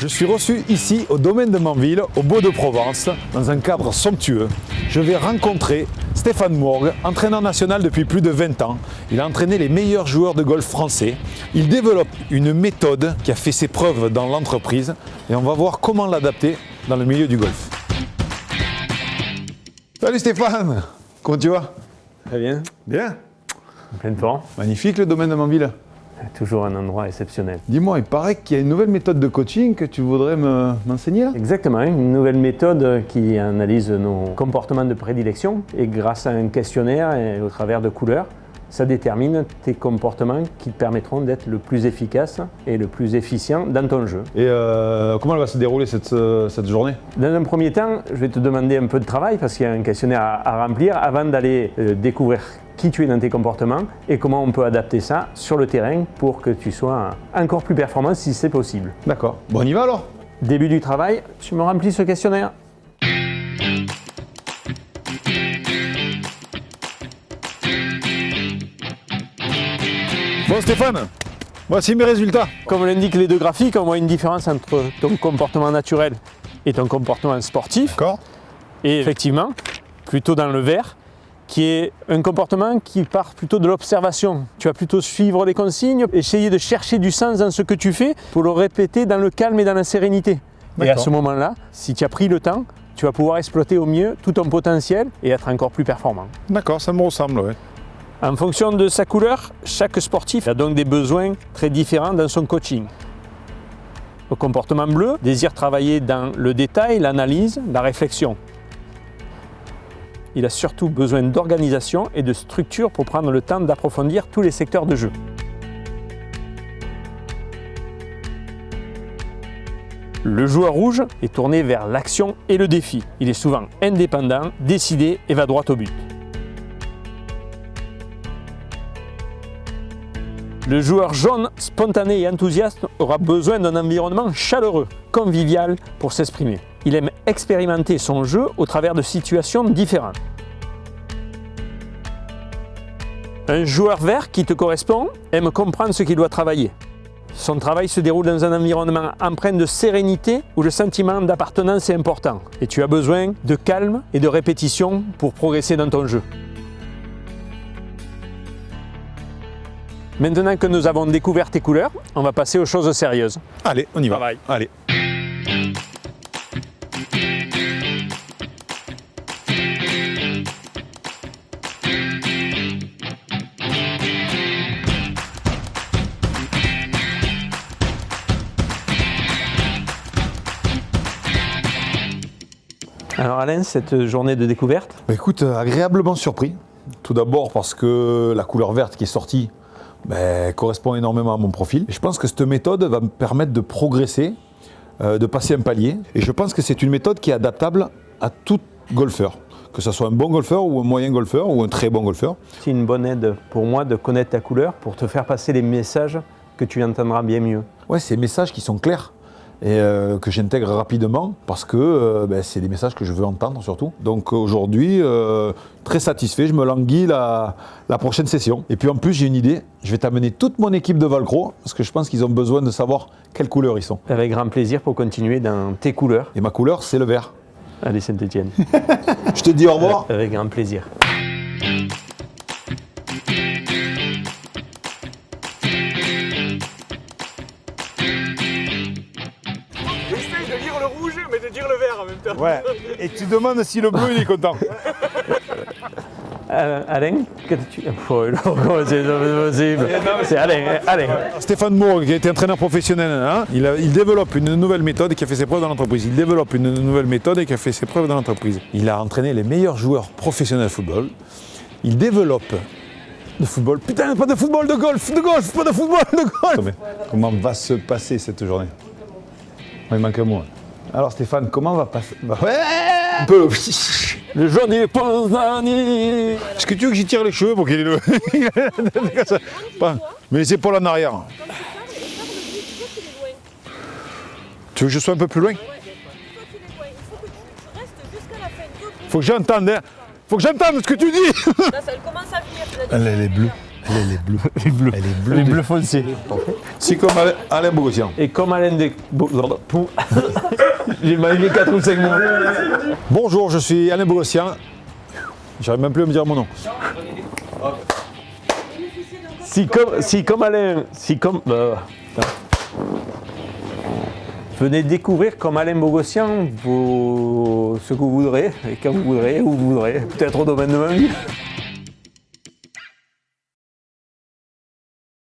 Je suis reçu ici au domaine de Manville, au Beau de Provence, dans un cadre somptueux. Je vais rencontrer Stéphane Mourgue, entraîneur national depuis plus de 20 ans. Il a entraîné les meilleurs joueurs de golf français. Il développe une méthode qui a fait ses preuves dans l'entreprise et on va voir comment l'adapter dans le milieu du golf. Salut Stéphane, comment tu vas? Très bien. Bien. En pleine forme. Magnifique le domaine de Manville. Toujours un endroit exceptionnel. Dis-moi, il paraît qu'il y a une nouvelle méthode de coaching que tu voudrais m'enseigner là? Exactement, une nouvelle méthode qui analyse nos comportements de prédilection et grâce à un questionnaire et au travers de couleurs, ça détermine tes comportements qui te permettront d'être le plus efficace et le plus efficient dans ton jeu. Et comment elle va se dérouler cette journée? Dans un premier temps, je vais te demander un peu de travail parce qu'il y a un questionnaire à remplir avant d'aller découvrir qui tu es dans tes comportements et comment on peut adapter ça sur le terrain pour que tu sois encore plus performant si c'est possible. D'accord. Bon, on y va alors? Début du travail, tu me remplis ce questionnaire. Bon Stéphane, voici mes résultats. Comme l'indiquent les deux graphiques, on voit une différence entre ton comportement naturel et ton comportement sportif. D'accord. Et effectivement, plutôt dans le vert, qui est un comportement qui part plutôt de l'observation. Tu vas plutôt suivre les consignes, essayer de chercher du sens dans ce que tu fais pour le répéter dans le calme et dans la sérénité. Et à ce moment-là, si tu as pris le temps, tu vas pouvoir exploiter au mieux tout ton potentiel et être encore plus performant. D'accord, ça me ressemble, ouais. En fonction de sa couleur, chaque sportif a donc des besoins très différents dans son coaching. Le comportement bleu désire travailler dans le détail, l'analyse, la réflexion. Il a surtout besoin d'organisation et de structure pour prendre le temps d'approfondir tous les secteurs de jeu. Le joueur rouge est tourné vers l'action et le défi. Il est souvent indépendant, décidé et va droit au but. Le joueur jaune, spontané et enthousiaste, aura besoin d'un environnement chaleureux, convivial pour s'exprimer. Il aime expérimenter son jeu au travers de situations différentes. Un joueur vert qui te correspond aime comprendre ce qu'il doit travailler. Son travail se déroule dans un environnement empreint de sérénité où le sentiment d'appartenance est important. Et tu as besoin de calme et de répétition pour progresser dans ton jeu. Maintenant que nous avons découvert tes couleurs, on va passer aux choses sérieuses. Allez, on y va. Travail. Allez. Alors Alain, cette journée de découverte, Bah, écoute, agréablement surpris. Tout d'abord parce que la couleur verte qui est sortie correspond énormément à mon profil. Et je pense que cette méthode va me permettre de progresser, de passer un palier. Et je pense que c'est une méthode qui est adaptable à tout golfeur. Que ce soit un bon golfeur ou un moyen golfeur ou un très bon golfeur. c'est une bonne aide pour moi de connaître ta couleur pour te faire passer les messages que tu entendras bien mieux. Ouais, c'est des messages qui sont clairs et que j'intègre rapidement parce que c'est des messages que je veux entendre surtout. Donc aujourd'hui, très satisfait, je me languis la prochaine session. Et puis en plus, j'ai une idée, je vais t'amener toute mon équipe de Valcro parce que je pense qu'ils ont besoin de savoir quelle couleur ils sont. Avec grand plaisir pour continuer dans tes couleurs. Et ma couleur, c'est le vert. Allez Saint-Étienne. Je te dis au revoir. Avec grand plaisir. Essaye de lire le rouge, mais de dire le vert en même temps. Ouais, et tu demandes si le bleu il est content. Alain, que tu... Oh, non, c'est pas possible. C'est Alain, Alain. Stéphane Mourgue, qui a été entraîneur professionnel, hein, il développe une nouvelle méthode qui a fait ses preuves dans l'entreprise. Il développe une nouvelle méthode et qui a fait ses preuves dans l'entreprise. Il a entraîné les meilleurs joueurs professionnels de football. Il développe de football. Putain, pas de football, de golf, pas de football, de golf. Mais comment va se passer cette journée? Il manque un mot. Alors Stéphane, comment va passer? Ouais, un peu. Le jaune est panzani. Est-ce que tu veux que j'y tire les cheveux pour qu'il ait le... Pas- Mais les épaules en arrière. Tu veux que je sois un peu plus loin? Faut que j'entende, hein. Faut que j'entende ce que tu dis. Là, ça commence à venir. Elle est bleue. Elle est bleue. Les bleus. Elle est bleue. Les bleus foncés. C'est comme Alain Bogossian. Et comme Alain des... J'ai mal mis 4 ou 5 mots. Bonjour, je suis Alain Bogossian. J'arrive même plus à me dire mon nom. Si comme Alain... putain. Venez découvrir comme Alain Bogossian ce que vous voudrez, et quand vous voudrez, où vous voudrez. Peut-être au domaine de ma vie.